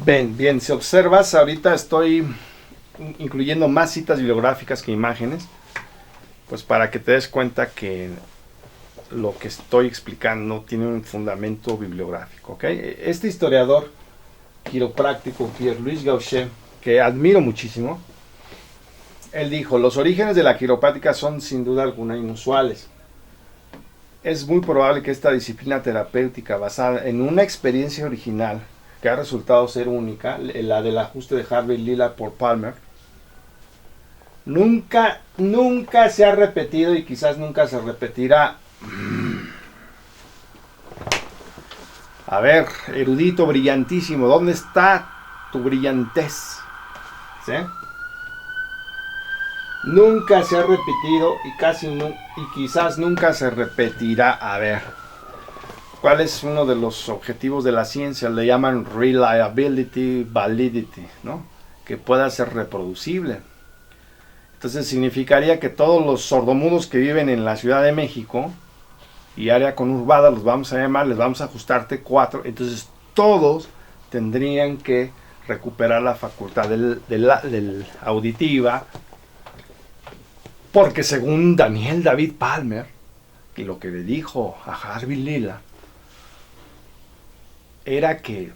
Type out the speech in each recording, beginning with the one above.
Bien, bien, si observas, ahorita estoy incluyendo más citas bibliográficas que imágenes, pues para que te des cuenta que lo que estoy explicando tiene un fundamento bibliográfico, ¿ok? Este historiador quiropráctico, Pierre-Louis Gaucher, que admiro muchísimo, él dijo, los orígenes de la quiropráctica son sin duda alguna inusuales. Es muy probable que esta disciplina terapéutica basada en una experiencia original que ha resultado ser única, la del ajuste de Harvey Lila por Palmer, nunca se ha repetido y quizás nunca se repetirá. A ver, erudito brillantísimo, ¿dónde está tu brillantez? ¿Sí? Nunca se ha repetido y quizás nunca se repetirá. A ver, ¿cuál es uno de los objetivos de la ciencia? Le llaman reliability, validity, ¿no? Que pueda ser reproducible. Entonces significaría que todos los sordomudos que viven en la Ciudad de México y área conurbada, los vamos a llamar, les vamos a ajustar T4, entonces todos tendrían que recuperar la facultad del auditiva, porque según Daniel David Palmer, y lo que le dijo a Harvey Lila, era que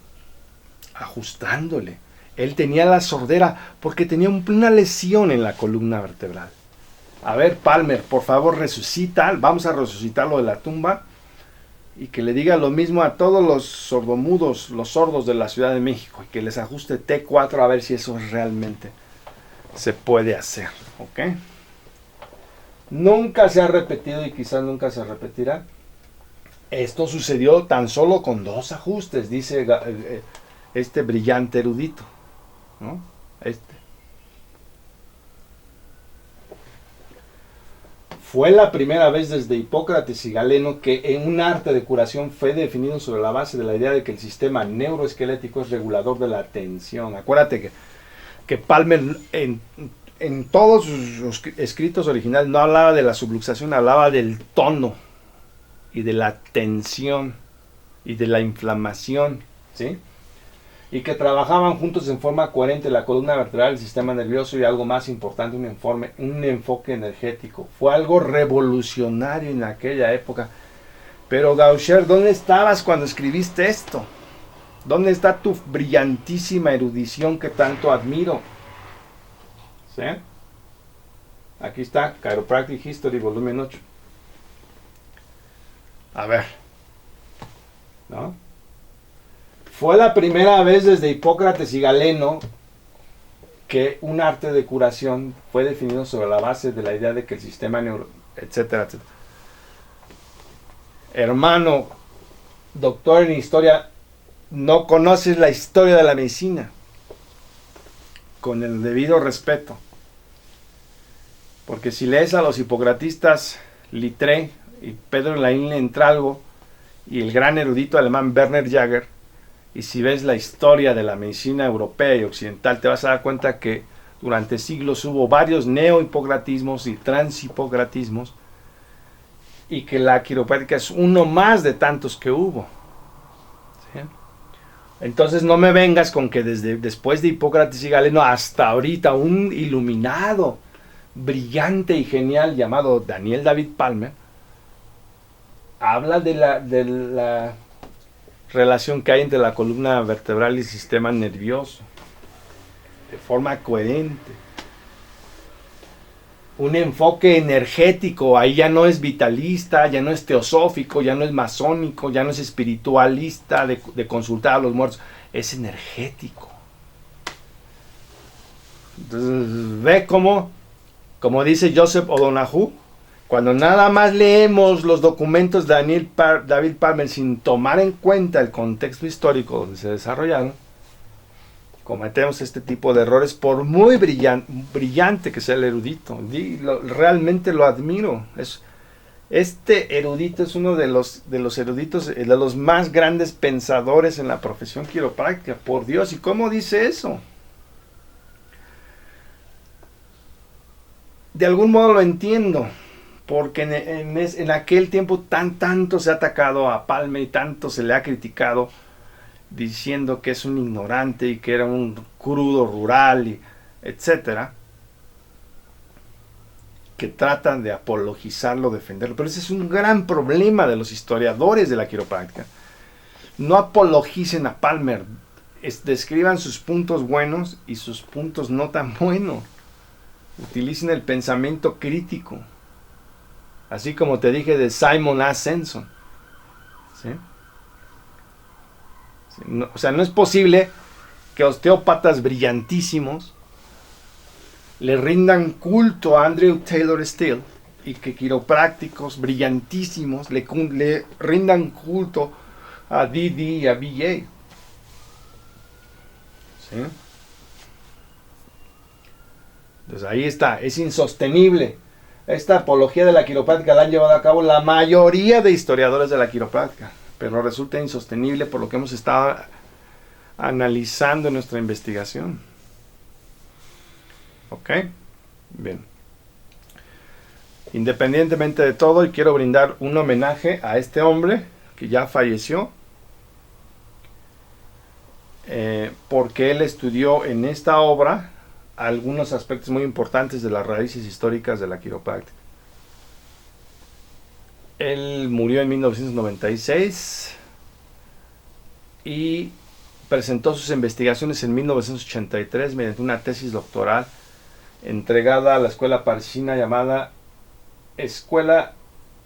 ajustándole, él tenía la sordera porque tenía una lesión en la columna vertebral. A ver, Palmer, por favor resucita, vamos a resucitarlo de la tumba y que le diga lo mismo a todos los sordomudos, los sordos de la Ciudad de México, y que les ajuste T4 a ver si eso realmente se puede hacer, ¿ok? Nunca se ha repetido y quizás nunca se repetirá. Esto sucedió tan solo con 2 ajustes, dice este brillante erudito, ¿no? Fue la primera vez desde Hipócrates y Galeno que en un arte de curación fue definido sobre la base de la idea de que el sistema neuroesquelético es regulador de la atención. Acuérdate que Palmer en todos sus escritos originales no hablaba de la subluxación, hablaba del tono y de la tensión y de la inflamación, ¿sí? Y que trabajaban juntos en forma coherente la columna vertebral, el sistema nervioso y algo más importante, un enfoque energético. Fue algo revolucionario en aquella época. Pero Gaucher, ¿dónde estabas cuando escribiste esto? ¿Dónde está tu brillantísima erudición que tanto admiro? ¿Sí? Aquí está, Chiropractic History, volumen 8. A ver, ¿no? Fue la primera vez desde Hipócrates y Galeno que un arte de curación fue definido sobre la base de la idea de que el sistema etcétera, etcétera. Hermano, doctor en historia, no conoces la historia de la medicina, con el debido respeto. Porque si lees a los hipocratistas Littré y Pedro Laín Entralgo y el gran erudito alemán Werner Jaeger, y si ves la historia de la medicina europea y occidental, te vas a dar cuenta que durante siglos hubo varios neohipocratismos y transhipocratismos, y que la quiropráctica es uno más de tantos que hubo. ¿Sí? Entonces no me vengas con que después de Hipócrates y Galeno hasta ahorita un iluminado, brillante y genial llamado Daniel David Palmer habla de la relación que hay entre la columna vertebral y el sistema nervioso de forma coherente. Un enfoque energético, ahí ya no es vitalista, ya no es teosófico, ya no es masónico, ya no es espiritualista de consultar a los muertos, es energético. Entonces, ve como dice Joseph O'Donoghue, cuando nada más leemos los documentos de David Palmer sin tomar en cuenta el contexto histórico donde se desarrollaron, cometemos este tipo de errores por muy brillante que sea el erudito. Realmente lo admiro. Este erudito es uno de los eruditos, de los más grandes pensadores en la profesión quiropráctica. Por Dios, ¿y cómo dice eso? De algún modo lo entiendo, porque en aquel tiempo tanto se ha atacado a Palmer y tanto se le ha criticado diciendo que es un ignorante y que era un crudo rural, y etcétera, que tratan de apologizarlo, defenderlo. Pero ese es un gran problema de los historiadores de la quiropráctica. No apologicen a Palmer, describan sus puntos buenos y sus puntos no tan buenos. Utilicen el pensamiento crítico, así como te dije de Simon A. Senson. ¿Sí? No, o sea, no es posible que osteópatas brillantísimos le rindan culto a Andrew Taylor Still y que quiroprácticos brillantísimos le rindan culto a Didi y a BJ. ¿Sí? Entonces ahí está, es insostenible. Esta apología de la quiropráctica la han llevado a cabo la mayoría de historiadores de la quiropráctica, pero resulta insostenible por lo que hemos estado analizando en nuestra investigación. ¿Ok? Bien. Independientemente de todo, y quiero brindar un homenaje a este hombre que ya falleció, porque él estudió en esta obra algunos aspectos muy importantes de las raíces históricas de la quiropráctica. Él murió en 1996 y presentó sus investigaciones en 1983 mediante una tesis doctoral entregada a la escuela parisina llamada Escuela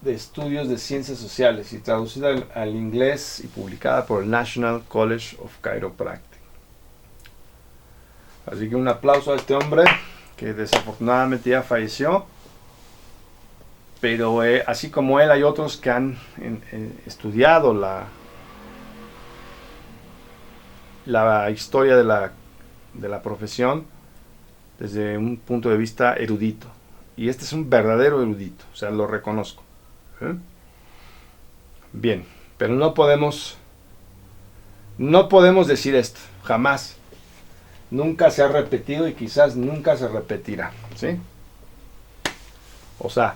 de Estudios de Ciencias Sociales y traducida al inglés y publicada por el National College of Chiropractic. Así que un aplauso a este hombre que desafortunadamente ya falleció, pero así como él hay otros que han estudiado la historia de la profesión desde un punto de vista erudito. Y este es un verdadero erudito, o sea, lo reconozco. Bien, pero no podemos decir esto, jamás. Nunca se ha repetido y quizás nunca se repetirá, ¿sí? O sea,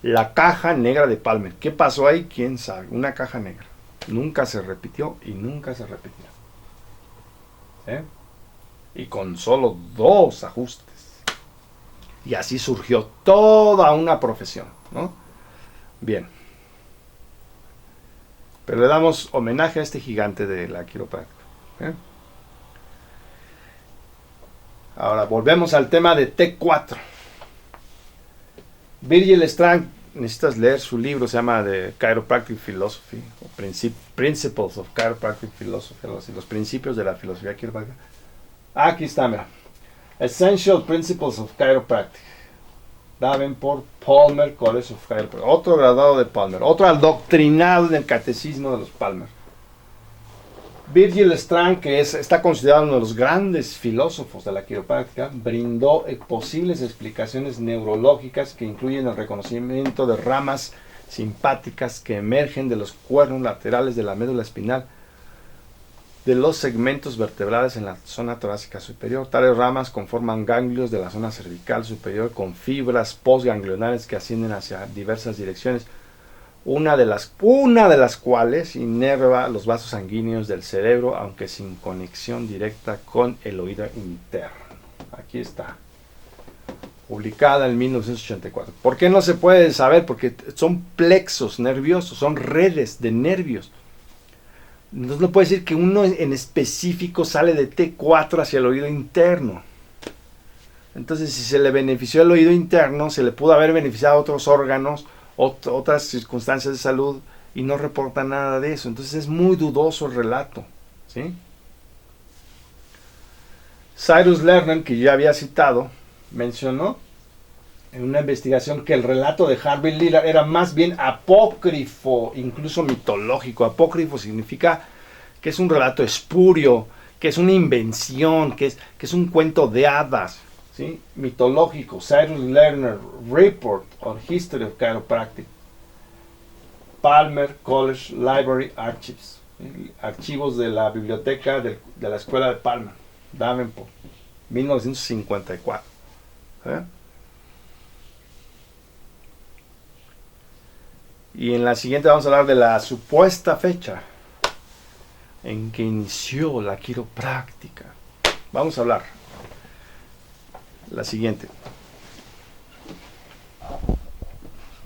la caja negra de Palmer. ¿Qué pasó ahí? ¿Quién sabe? Una caja negra. Nunca se repitió y nunca se repetirá. ¿Sí? Y con solo 2 ajustes. Y así surgió toda una profesión, ¿no? Bien. Pero le damos homenaje a este gigante de la quiropráctica. Ahora volvemos al tema de T4. Virgil Strang, necesitas leer su libro, se llama The Chiropractic Philosophy, o Principles of Chiropractic Philosophy, los principios de la filosofía quiropráctica. Aquí está, mira. Essential Principles of Chiropractic. Davenport, Palmer College of Chiropractic. Otro graduado de Palmer, otro adoctrinado en el catecismo de los Palmer. Virgil Strang, que está considerado uno de los grandes filósofos de la quiropráctica, brindó posibles explicaciones neurológicas que incluyen el reconocimiento de ramas simpáticas que emergen de los cuernos laterales de la médula espinal de los segmentos vertebrales en la zona torácica superior. Tales ramas conforman ganglios de la zona cervical superior con fibras postganglionales que ascienden hacia diversas direcciones, una de las cuales inerva los vasos sanguíneos del cerebro, aunque sin conexión directa con el oído interno. Aquí está, publicada en 1984. ¿Por qué no se puede saber? Porque son plexos nerviosos, son redes de nervios. Entonces no puede decir que uno en específico sale de T4 hacia el oído interno. Entonces, si se le benefició el oído interno, se le pudo haber beneficiado a otros órganos, otras circunstancias de salud, y no reporta nada de eso. Entonces es muy dudoso el relato, ¿sí? Cyrus Lerner, que ya había citado, mencionó en una investigación que el relato de Harvey Lillard era más bien apócrifo, incluso mitológico. Apócrifo significa que es un relato espurio, que es una invención, que es un cuento de hadas, ¿sí? Mitológico. Cyrus Lerner, Report on History of Chiropractic, Palmer College Library Archives, ¿sí? Archivos de la biblioteca de la escuela de Palmer, Davenport, 1954. Y en la siguiente vamos a hablar de la supuesta fecha en que inició la quiropráctica. Vamos a hablar. La siguiente.